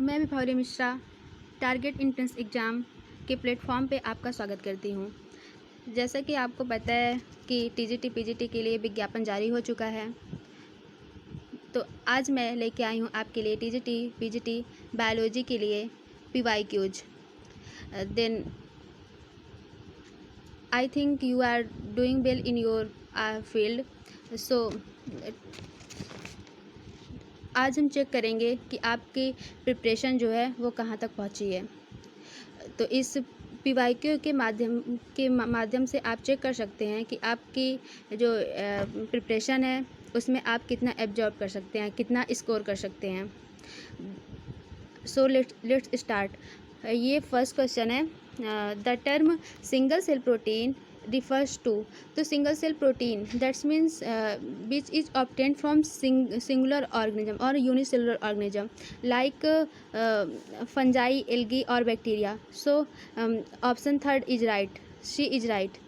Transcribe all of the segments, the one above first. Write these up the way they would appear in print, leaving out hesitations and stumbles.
मैं विभावरी Mishra target entrance exam के platform पे आपका स्वागत करती हूँ। जैसा कि आपको पता है कि टीजीटी पीजीटी के लिए विज्ञापन जारी हो चुका है, तो आज मैं लेके आई हूँ आपके लिए टीजीटी पीजीटी बायोलॉजी के लिए PYQs। Then I think you are doing well in your field. So आज हम चेक करेंगे कि आपकी प्रिपरेशन जो है वो कहाँ तक पहुँची है। तो इस PYQ के माध्यम से आप चेक कर सकते हैं कि आपकी जो प्रिपरेशन है उसमें आप कितना एब्जॉर्ब कर सकते हैं, कितना स्कोर कर सकते हैं। So let's start. ये फर्स्ट क्वेश्चन है, the term single cell protein refers to तो single cell protein that's means which is obtained from singular organism or unicellular organism like fungi, algae or bacteria. So option third is right, she is right.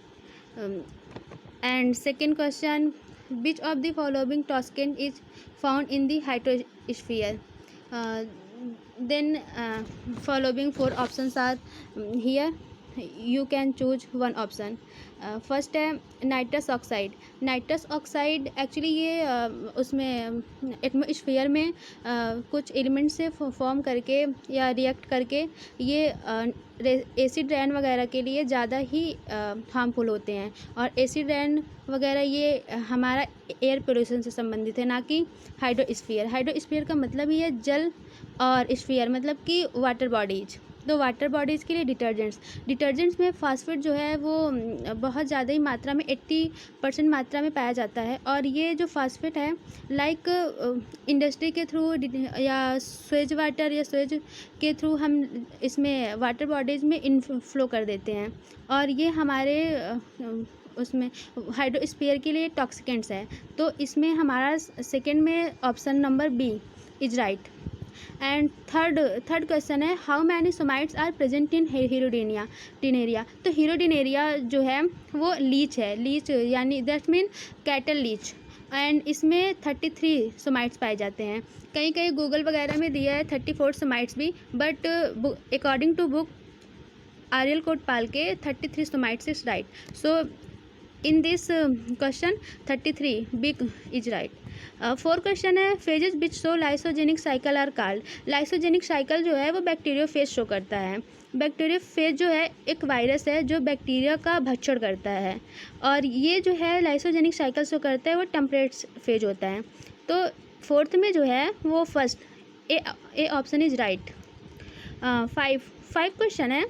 And second question, which of the following toxin is found in the hydrosphere? Then following four options are here. You can choose one option. First है nitrous oxide. Nitrous oxide actually ये उसमें atmosphere में कुछ element से form करके या react करके ये एसिड रेन वगैरह के लिए ज़्यादा ही हार्मफुल होते हैं। और एसिड रेन वगैरह ये हमारा एयर पोल्यूशन से संबंधित है, ना कि हाइड्रोस्फीयर। हाइड्रोस्फीयर का मतलब ही है जल, और स्फीयर मतलब कि वाटर बॉडीज। तो वाटर बॉडीज़ के लिए डिटर्जेंट्स में फास्फेट जो है वो बहुत ज़्यादा ही मात्रा में 80% मात्रा में पाया जाता है। और ये जो फास्फेट है लाइक इंडस्ट्री के थ्रू या स्वेज वाटर या स्वेज के थ्रू हम इसमें वाटर बॉडीज़ में इनफ्लो कर देते हैं, और ये हमारे उसमें हाइड्रोस्फीयर के लिए टॉक्सिकेंट्स है। तो इसमें हमारा सेकेंड में option number B is right. And third question है, how many somites are present in Hirudinaria. तो हीरोडिनेरिया जो है वो लीच है, लीच यानी that mean cattle leech. And इसमें 33 सोमाइट्स पाए जाते हैं। कहीं कहीं गूगल वगैरह में दिया है 34 सोमाइट्स भी, बट अकॉर्डिंग टू बुक आर्यल कोट पाल के 33 somites is right. So in this question 33 big is right. Fourth question है, phages which show lysogenic cycle are called. Lysogenic cycle जो है वो बैक्टीरियोफेज शो करता है। बैक्टीरियोफेज जो है एक वायरस है जो बैक्टीरिया का भक्षण करता है, और ये जो है लाइसोजेनिक साइकिल शो करता है वो टेम्परेट फेज होता है। तो फोर्थ में जो है वो first A option is right. Five question है,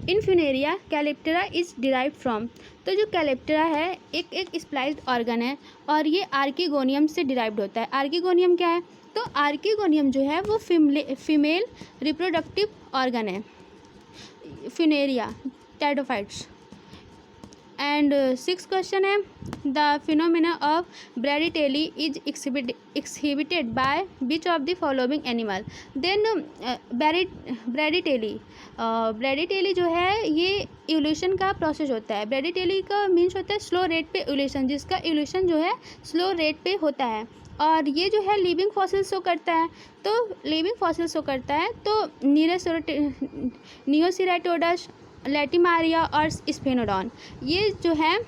इन फ्यूनेरिया कैलेप्टेरा इज डिराइव्ड फ्रॉम। तो जो कैलेप्टेरा है एक स्प्लाइस्ड ऑर्गन है, और ये आर्किगोनियम से डिराइव्ड होता है। आर्किगोनियम क्या है? तो आर्किगोनियम जो है वो फीमेल रिप्रोडक्टिव ऑर्गन है, Funaria pteridophytes. And six question है, the phenomena of bradytely is exhibited by which of the following animal. Then bradytely जो है ये इवोल्यूशन का प्रोसेस होता है। ब्रैडीटेली का मीन्स होता है स्लो रेट पे इवोल्यूशन, जिसका इवोल्यूशन जो है स्लो रेट पे होता है। और ये जो है लिविंग फॉसिल शो करता है। तो लिविंग फॉसिल शो करता है तो नियोसिराटोडस, लैटिमारिया और स्फेनोडॉन, ये जो है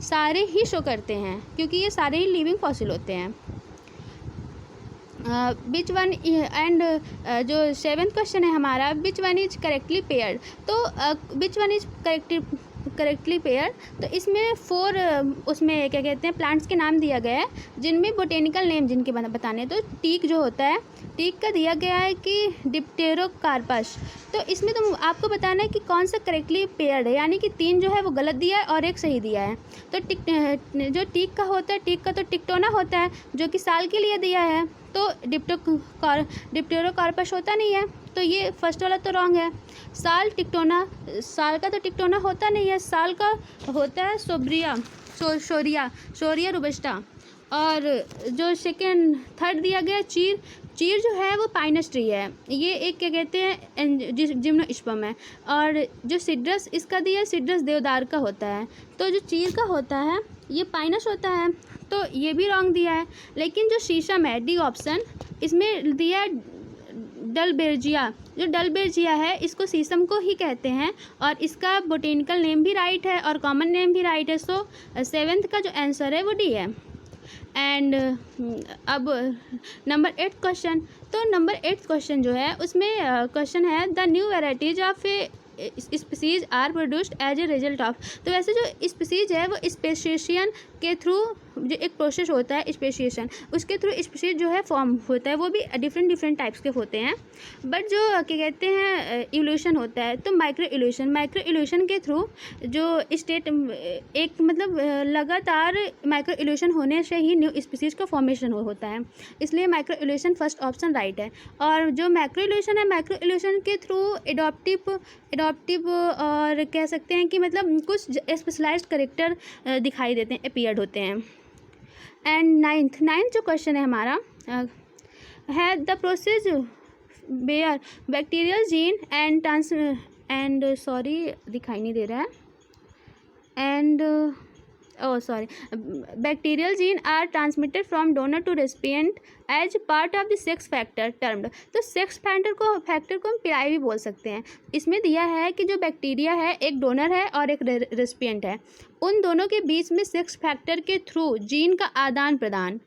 सारे ही शो करते हैं, क्योंकि ये सारे ही लिविंग फॉसिल होते हैं। विच वन एंड जो सेवेंथ क्वेश्चन है हमारा, which one is correctly paired. तो which one is correctly pair. तो इसमें 4 उसमें क्या कहते हैं प्लांट्स के नाम दिया गया है, जिनमें बोटेनिकल नेम जिनके बताने हैं। तो टीक जो होता है, टीक का दिया गया है कि डिप्टेरोकार्पस। तो इसमें तो आपको बताना है कि कौन सा करेक्टली पेयर्ड है, यानी कि 3 जो है वो गलत दिया है और 1 सही दिया है। तो जो टीक का होता है, टीक का तो टिक्टोना होता है जो कि साल के लिए दिया है, तो डिप्टेरोकार्पस होता नहीं है। तो ये फर्स्ट वाला तो रॉन्ग है। साल का तो टिक्टोना होता नहीं है, साल का होता है शोरिया रोबस्टा। और जो थर्ड दिया गया चीर जो है वो पाइनस ट्री है, ये एक क्या कहते हैं जिम्नोस्पर्म है। और जो सिड्रस इसका दिया, सिड्रस देवदार का होता है। तो जो चीर का होता है ये पाइनस होता है, तो ये भी रॉन्ग दिया है। लेकिन जो शीशम है, डी ऑप्शन, इसमें दिया डलबेजिया, जो डलबेजिया है इसको शीशम को ही कहते हैं और इसका बोटेनिकल नेम भी राइट है और कॉमन नेम भी राइट है। सो 7th का जो आंसर है वो डी है। एंड अब नंबर 8 क्वेश्चन, तो नंबर 8 क्वेश्चन जो है उसमें क्वेश्चन है the new varieties of species are produced as a result of. तो वैसे जो स्पीसीज है वो स्पेशिएशन के थ्रू, जो एक प्रोसेस होता है स्पेशिएशन, उसके थ्रू स्पीसीज जो है फॉर्म होता है, वो भी डिफरेंट टाइप्स के होते हैं। बट जो क्या कहते हैं इवोल्यूशन होता है, तो माइक्रो इवोल्यूशन के थ्रू जो स्टेट एक मतलब लगातार माइक्रो इवोल्यूशन होने से ही न्यू स्पीसीज का फॉर्मेशन होता है, इसलिए micro evolution first option right है। और जो माइक्रो इवोल्यूशन है, माइक्रो इवोल्यूशन के थ्रू एडॉप्टिव और कह सकते हैं कि मतलब कुछ स्पेशलाइज्ड कैरेक्टर दिखाई देते हैं, अपीयर्ड होते हैं। एंड नाइन्थ जो क्वेश्चन है हमारा है the process where bacterial gene and sorry दिखाई नहीं दे रहा है and bacterial gene are transmitted from donor to recipient as part of the sex factor termed. तो सेक्स फैक्टर को हम पिलाई भी बोल सकते हैं। इसमें दिया है कि जो बैक्टीरिया है एक डोनर है और एक रेसिपिएंट है, उन दोनों के बीच में सेक्स फैक्टर के थ्रू जीन का आदान प्रदान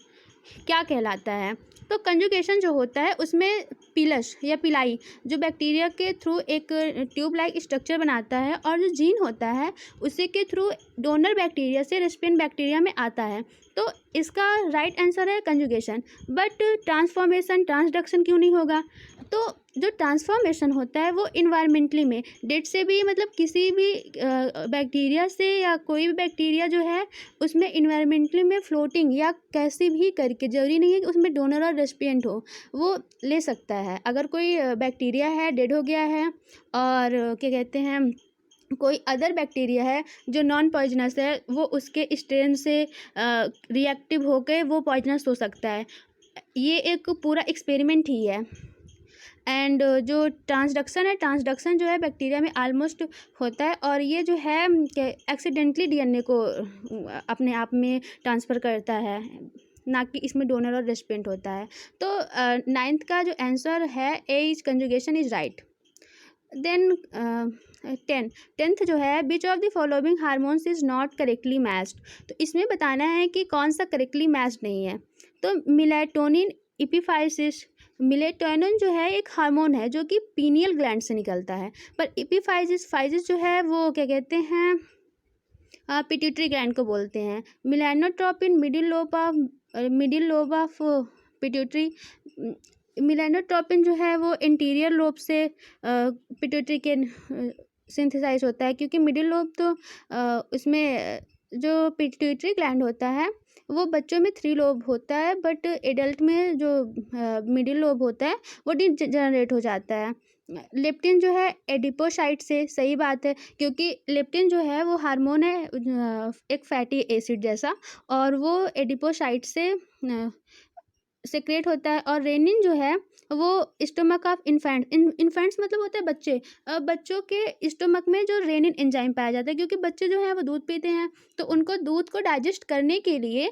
क्या कहलाता है। तो कंजुगेशन जो होता है उसमें पिलस या पिलाई जो बैक्टीरिया के थ्रू एक ट्यूब लाइक स्ट्रक्चर बनाता है और जो जीन होता है उसी के थ्रू डोनर बैक्टीरिया से रेसिपिएंट बैक्टीरिया में आता है। तो इसका राइट आंसर है कंजुगेशन। बट ट्रांसडक्शन क्यों नहीं होगा? तो जो ट्रांसफॉर्मेशन होता है वो इन्वायरमेंटली में डेट से भी मतलब किसी भी बैक्टीरिया से या कोई भी बैक्टीरिया जो है उसमें इन्वायरमेंटली में फ्लोटिंग या कैसी भी करके, जरूरी नहीं है कि उसमें डोनर और रेसिपिएंट हो, वो ले सकता है। अगर कोई बैक्टीरिया है डेड हो गया है और क्या कहते हैं कोई अदर बैक्टीरिया है जो नॉन पॉइजनस है, वो उसके स्ट्रेन से रिएक्टिव होकर वो पॉइजनस हो सकता है। ये एक पूरा एक्सपेरिमेंट ही है। एंड जो ट्रांसडक्शन जो है बैक्टीरिया में ऑलमोस्ट होता है और ये जो है एक्सीडेंटली डीएनए को अपने आप में ट्रांसफ़र करता है, ना कि इसमें डोनर और रेसिपिएंट होता है। तो 9th का जो आंसर है A is conjugation is right. Then 10th जो है which of the following hormones is not correctly matched. तो इसमें बताना है कि कौन सा करेक्टली मैच्ड नहीं है। तो मेलाटोनिन एपिफाइसिस, मेलाटोनिन जो है एक हार्मोन है जो कि पीनियल ग्लैंड से निकलता है, पर एपिफाइसिस जो है वो क्या कहते हैं पिट्यूटरी ग्लैंड को बोलते हैं। मेलानोट्रोपिन मिडिल लोब ऑफ पिट्यूटरी, मेलानोट्रोपिन जो है वो इंटीरियर लोब से पिट्यूटरी के सिंथेसाइज होता है, क्योंकि मिडिल लोब तो उसमें जो पिट्यूटरी ग्लैंड होता है वो बच्चों में 3 लोब होता है, बट एडल्ट में जो मिडिल लोब होता है वो जनरेट हो जाता है। लेप्टिन जो है एडिपोसाइट से, सही बात है, क्योंकि लेप्टिन जो है वो हार्मोन है एक फैटी एसिड जैसा, और वो एडिपोसाइट से सेक्रेट होता है। और रेनिन जो है वो स्टोमक ऑफ इन्फेंट्स मतलब होता है बच्चे, बच्चों के स्टोमक में जो रेनिन एंजाइम पाया जाता है, क्योंकि बच्चे जो हैं वो दूध पीते हैं, तो उनको दूध को डाइजेस्ट करने के लिए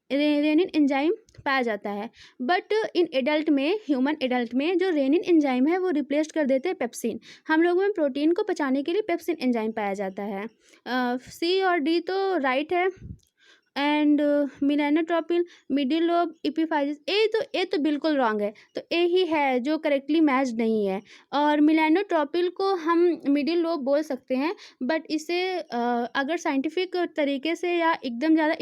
रेनिन एंजाइम पाया जाता है। बट इन एडल्ट में, ह्यूमन एडल्ट में जो रेनिन एंजाइम है वो रिप्लेस कर देते हैं पेप्सिन। हम लोगों में प्रोटीन को पचाने के लिए पेप्सिन एंजाइम पाया जाता है। सी और डी तो राइट है। एंड मेलानोट्रोपिन मिडिल लोब एपिफाइसिस, ए तो बिल्कुल रॉन्ग है, तो ए ही है जो करेक्टली मैच नहीं है। और मेलानोट्रोपिन को हम मिडिल लोब बोल सकते हैं, बट इसे अगर साइंटिफिक तरीके से या एकदम ज़्यादा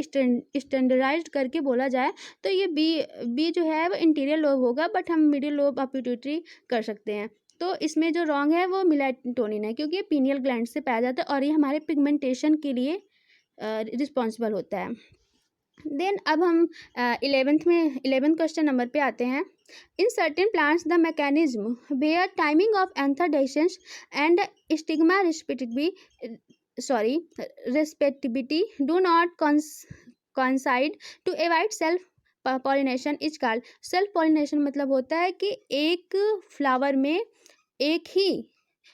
स्टैंडर्डाइज्ड करके बोला जाए तो ये बी जो है वो इंटीरियर लोब होगा, बट हम मिडिल लोब ऑफ पिट्यूटरी कर सकते हैं। तो इसमें जो रॉन्ग है वो मेलाटोनिन है, क्योंकि ये पीनियल ग्लैंड से पाया जाता है और ये हमारे पिगमेंटेशन के लिए रिस्पॉन्सिबल होता है। देन अब हम 11th क्वेश्चन नंबर पे आते हैं। In certain plants the mechanism where timing of anther dehiscence and stigma receptivity do not coincide to avoid self pollination is called. Self pollination मतलब होता है कि एक फ्लावर में एक ही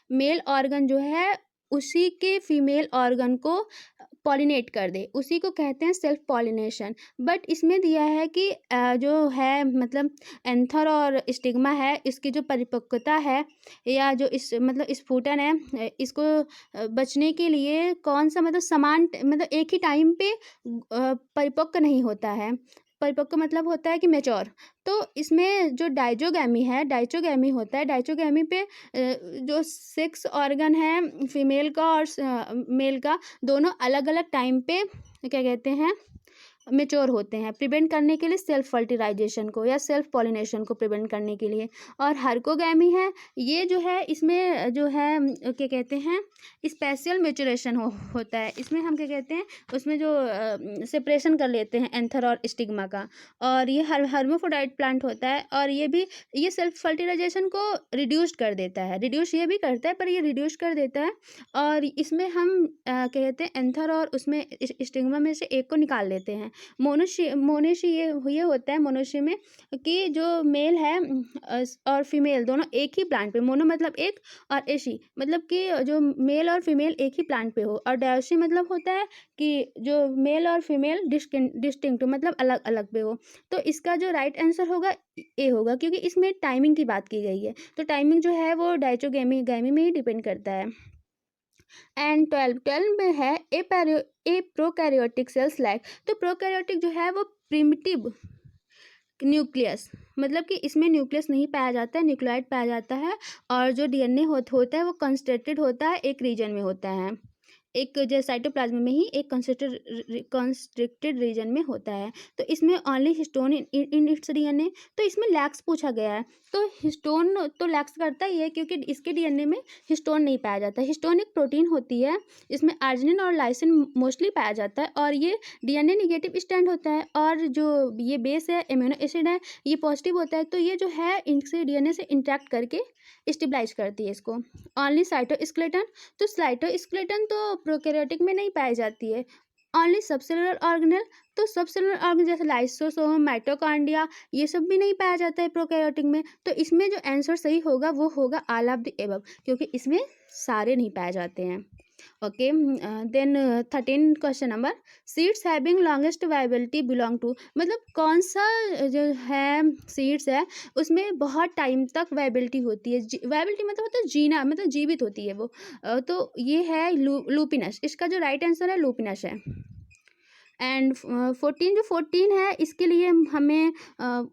मेल ऑर्गन जो है उसी के फीमेल ऑर्गन को पॉलिनेट कर दे, उसी को कहते हैं सेल्फ पॉलिनेशन। बट इसमें दिया है कि जो है मतलब एंथर और स्टिग्मा है, इसकी जो परिपक्वता है या जो इस मतलब स्फुटन है, इसको बचने के लिए कौन सा मतलब समान मतलब एक ही टाइम पे परिपक्व नहीं होता है। परिपक्व मतलब होता है कि मैच्योर। तो इसमें जो डाइजोगैमी है, डाइचोगैमी होता है, डाइचोगैमी पे जो सेक्स ऑर्गन है फीमेल का और मेल का, दोनों अलग अलग टाइम पे क्या कहते हैं मेच्योर होते हैं, प्रिवेंट करने के लिए सेल्फ फर्टिलाइजेशन को या सेल्फ पॉलिनेशन को प्रिवेंट करने के लिए। और हर्कोगैमी है, ये जो है इसमें जो है क्या कहते हैं स्पेशल मेचुरेशन होता है। इसमें हम क्या कहते हैं उसमें जो सेपरेशन कर लेते हैं एंथर और स्टिग्मा का। और ये हर्माफ्रोडाइट प्लांट होता है, और ये सेल्फ फर्टिलाइजेशन को रिड्यूस कर देता है। रिड्यूस ये भी करता है, पर ये रिड्यूस कर देता है। और इसमें हम कहते हैं एंथर और उसमें स्टिग्मा में से एक को निकाल लेते हैं। मोनोशी ये होता है मोनोशी में कि जो मेल है और फीमेल दोनों एक ही प्लांट पे, मोनो मतलब एक और एशी मतलब कि जो मेल और फीमेल एक ही प्लांट पे हो। और डायोशी मतलब होता है कि जो मेल और फीमेल डिस्टिंक्ट मतलब अलग अलग पे हो। तो इसका जो राइट आंसर होगा ए होगा, क्योंकि इसमें टाइमिंग की बात की गई है। तो टाइमिंग जो है वो डाइचोगैमी में ही डिपेंड करता है। एंड 12 में है ए प्रोकैरियोटिक सेल्स लाइक। तो प्रोकैरियोटिक जो है वो प्रिमिटिव न्यूक्लियस मतलब कि इसमें न्यूक्लियस नहीं पाया जाता है, न्यूक्लियोइड पाया जाता है। और जो डीएनए होता है वो कंस्ट्रक्टेड होता है, एक रीजन में होता है, एक जो साइटोप्लाज्म में ही एक कंस्ट्रिक्टेड रीजन में होता है। तो इसमें only histone in its DNA. तो इसमें लैक्स पूछा गया है, तो हिस्टोन तो लैक्स करता ही है क्योंकि इसके डीएनए में हिस्टोन नहीं पाया जाता। हिस्टोन एक प्रोटीन होती है, इसमें आर्जिनिन और लाइसिन मोस्टली पाया जाता है, और ये डीएनए निगेटिव स्टैंड होता है। और जो ये बेस है एमिनो एसिड है ये पॉजिटिव होता है, तो ये जो है इनसे डीएनए से इंटरेक्ट करके स्टेबलाइज करती है इसको। ओनली साइटोस्केलेटन, तो साइटोस्केलेटन तो प्रोकैरियोटिक में नहीं पाई जाती है। ओनली सबसेलुलर ऑर्गेनेल, तो सबसेलुलर ऑर्गेनेल जैसे लाइसोसोम माइटोकॉन्ड्रिया ये सब भी नहीं पाया जाता है प्रोकैरियोटिक में। तो इसमें जो आंसर सही होगा वो होगा ऑल ऑफ द एबव, क्योंकि इसमें सारे नहीं पाए जाते हैं। Okay, then 13 question number, seeds having longest viability belong to, मतलब कौन सा जो है सीड्स है उसमें बहुत टाइम तक वाइबिलिटी होती है। वाइबिलिटी मतलब होता है जीना, मतलब जीवित होती है वो। तो ये है लूपिनस, इसका जो राइट आंसर है लूपिनस है। एंड 14 है इसके लिए हमें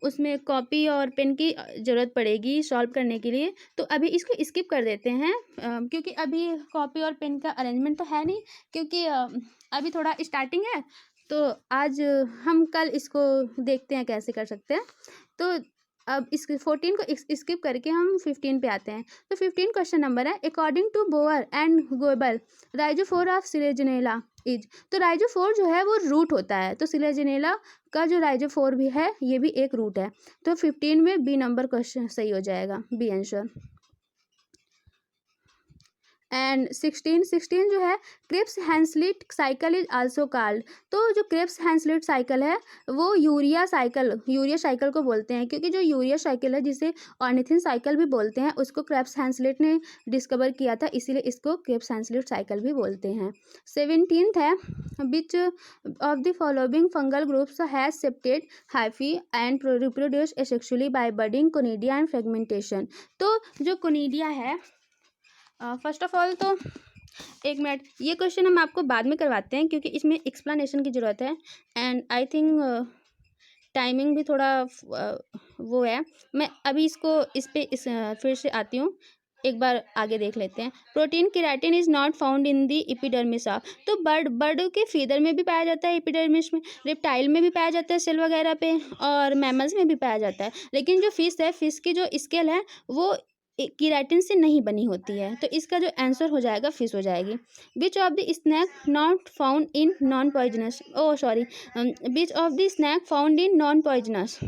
उसमें कॉपी और पेन की ज़रूरत पड़ेगी सॉल्व करने के लिए। तो अभी इसको स्किप कर देते हैं क्योंकि अभी कॉपी और पेन का अरेंजमेंट तो है नहीं, क्योंकि अभी थोड़ा स्टार्टिंग है। तो आज हम कल इसको देखते हैं कैसे कर सकते हैं। तो अब इस 14 को स्किप करके हम 15 पे आते हैं। तो 15 क्वेश्चन नंबर है, according to Bower and Goebel rhizophore of Selaginella is. तो राइजोफोर जो है वो रूट होता है, तो सिलेजिनेला का जो राइजोफोर भी है ये भी एक रूट है। तो 15 में बी नंबर क्वेश्चन सही हो जाएगा, बी आंसर। एंड 16 जो है Krebs Henseleit cycle is also called. तो जो क्रिप्स हैंसलिट साइकिल है वो यूरिया साइकिल को बोलते हैं, क्योंकि जो यूरिया साइकिल है जिसे ऑर्निथिन साइकिल भी बोलते हैं उसको क्रिप्स हैंसलिट ने डिस्कवर किया था, इसीलिए इसको क्रिप्स हैंसलिट साइकिल भी बोलते हैं। 17 है, which of the following fungal groups has septate hyphae and reproduce asexually by budding conidia and fragmentation. तो जो कोनिडिया है फर्स्ट ऑफ ऑल तो एक मिनट, ये क्वेश्चन हम आपको बाद में करवाते हैं क्योंकि इसमें एक्सप्लेनेशन की ज़रूरत है। एंड आई थिंक टाइमिंग भी थोड़ा वो है। मैं अभी फिर से आती हूँ, एक बार आगे देख लेते हैं। Protein keratin is not found in the epidermis of. तो बर्ड के फीदर में भी पाया जाता है, एपिडर्मिस में, रेप्टाइल में भी पाया जाता है सेल वगैरह पे, और मैमल्स में भी पाया जाता है। लेकिन जो फिश है, फिश की जो स्केल है वो केराटिन से नहीं बनी होती है, तो इसका जो आंसर हो जाएगा फिश हो जाएगी। विच of the snake not found in non poisonous, which of the snake found in non poisonous.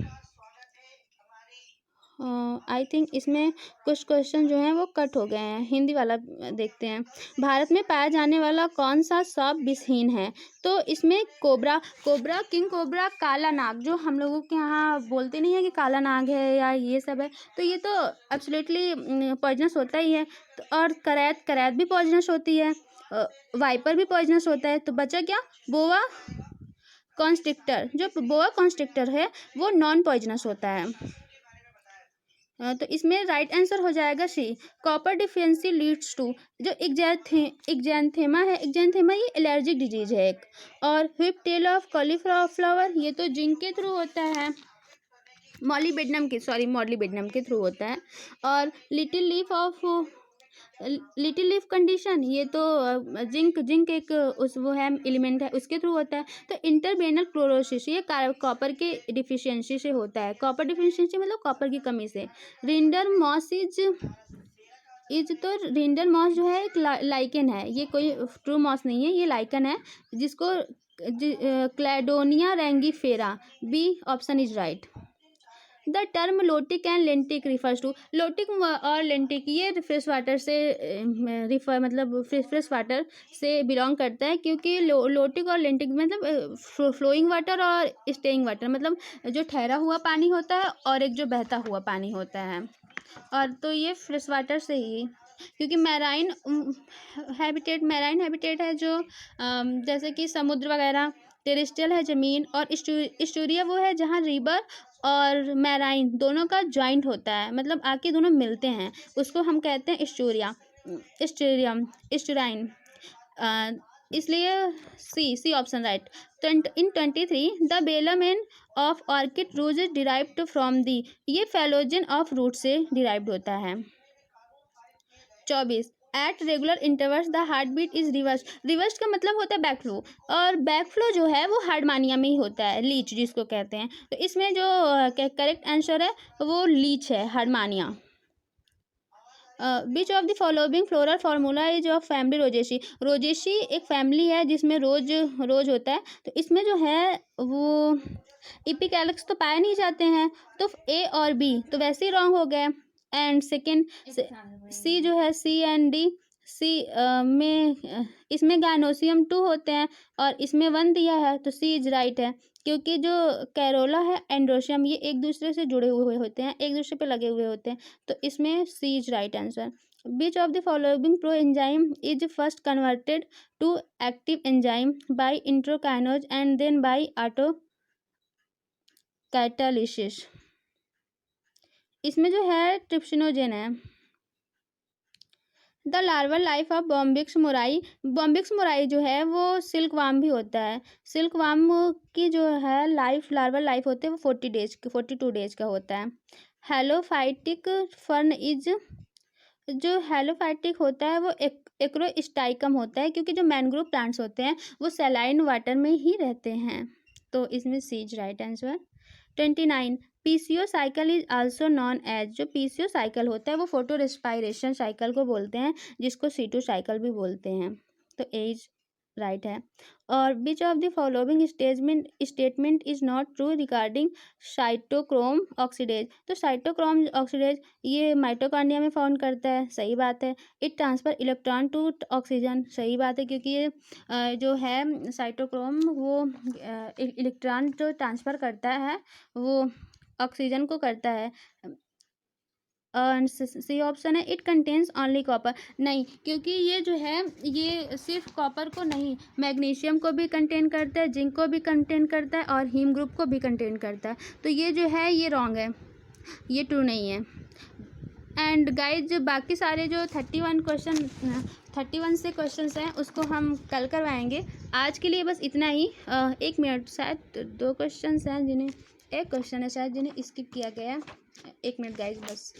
I think इसमें कुछ क्वेश्चन जो हैं वो कट हो गए हैं, हिंदी वाला देखते हैं। भारत में पाया जाने वाला कौन सा सांप विषहीन है? तो इसमें कोबरा, किंग कोबरा, काला नाग, जो हम लोगों के यहाँ बोलते नहीं है कि काला नाग है या ये सब है, तो ये तो एब्सोल्युटली पॉइजनस होता ही है। तो और करैत भी पॉइजनस होती है, वाइपर भी पॉइजनस होता है। तो बचा क्या? बोआ कॉन्स्ट्रिक्टर। जो बोआ कॉन्स्ट्रिक्टर है वो नॉन पॉइजनस होता है। तो इसमें राइट आंसर हो जाएगा सी, कॉपर डिफिशियंसी लीड्स टू, जो एग्जैंथेमा है, एग्जैंथेमा ये एलर्जिक डिजीज है एक। और व्हिप टेल ऑफ कॉलीफ्लावर, ये तो जिंक के थ्रू होता है, मॉलीबेडनम के थ्रू होता है। और लिटिल लीफ कंडीशन, ये तो जिंक एक उस वो है एलिमेंट है, उसके थ्रू होता है। तो इंटरवेनल क्लोरोसिस, ये कॉपर के डिफिशियंसी से होता है। कॉपर डिफिशियंसी मतलब कॉपर की कमी से। रिंडर मॉस तो रिंडर मॉस जो है एक लाइकेन है, ये कोई ट्रू मॉस नहीं है, ये लाइकेन है जिसको Cladonia rangiferina, B option is right. The term lotic and lentic refers to, lotic और लेंटिक ये फ्रेश वाटर से फ्रेश वाटर से बिलोंग करता है, क्योंकि लोटिक और लेंटिक मतलब फ्लोइंग वाटर और स्टेइंग वाटर, मतलब जो ठहरा हुआ पानी होता है और एक जो बहता हुआ पानी होता है। और तो ये फ्रेश वाटर से ही, क्योंकि मैराइन हैबिटेट है जो जैसे कि समुद्र वगैरह, टेरेस्ट्रियल है ज़मीन, और स्टूरिया वो है जहाँ रिवर और मैराइन दोनों का जॉइंट होता है, मतलब आके दोनों मिलते हैं, उसको हम कहते हैं स्टूराइन। इसलिए C option right. In 23 the velamen of orchid roots is derived from the, ये फेलोजन ऑफ रूट से डिराइव्ड होता है। 24 at regular intervals the heart beat is reverse का मतलब होता है बैकफ्लो, और बैकफ्लो जो है वो हार्डमानिया में ही होता है, लीच जिसको कहते हैं। तो इसमें जो करेक्ट आंसर है वो लीच है, हार्डमानिया। Which of the following floral formula is of family Rosaceae एक फैमिली है जिसमें रोज होता है। तो इसमें जो है वो इपिकैलिक्स तो पाए नहीं जाते हैं, तो ए और बी तो वैसे ही रॉन्ग हो गए। एंड सेकेंड सी जो है, सी एंड डी, में इसमें गायनोसियम 2 होते हैं और इसमें 1 दिया है, तो सी इज राइट है, क्योंकि जो कैरोला है एंड्रोशियम ये एक दूसरे से जुड़े हुए होते हैं, एक दूसरे पे लगे हुए होते हैं, तो इसमें C is right answer. Which of the following pro enzyme is first converted to active enzyme by enterokinase and then by auto catalysis? इसमें जो है ट्रिप्सिनोजेन है। The larval life of Bombyx mori जो है वो सिल्क वार्म भी होता है। सिल्क वार्म की जो है लार्वल लाइफ होते हैं वो 42 डेज का होता है। हेलोफाइटिक फर्न इज, जो हेलोफाइटिक होता है वो एक्रोस्टाइकम होता है, क्योंकि जो मैंग्रोव प्लांट्स होते हैं वो सैलाइन वाटर में ही रहते हैं, तो इसमें C is right answer. 29 PCO cycle is also known as, जो पीसीओ साइकिल होता है वो फोटो रेस्पायरेशन साइकिल को बोलते हैं, जिसको C2 साइकिल भी बोलते हैं, तो एज राइट है। और which of the following statement is not true regarding cytochrome oxidase? तो साइटोक्रोम ऑक्सीडेज ये माइटोकॉन्ड्रिया में फाउंड करता है, सही बात है। It transfer electron to oxygen, सही बात है, क्योंकि ये जो है साइटोक्रोम वो इलेक्ट्रॉन जो ट्रांसफ़र करता है वो ऑक्सीजन को करता है। सी ऑप्शन है, इट कंटेन्स ओनली कॉपर, नहीं, क्योंकि ये जो है ये सिर्फ कॉपर को नहीं, मैग्नीशियम को भी कंटेन करता है, जिंक को भी कंटेन करता है और हीम ग्रुप को भी कंटेन करता है, तो ये जो है ये रॉन्ग है, ये ट्रू नहीं है। एंड गाइज बाकी सारे जो 31 से क्वेश्चंस हैं उसको हम कल करवाएंगे। आज के लिए बस इतना ही। 1 मिनट, शायद 2 क्वेश्चंस हैं जिन्हें, एक क्वेश्चन है शायद जिन्हें स्किप किया गया है। 1 मिनट गाइज बस।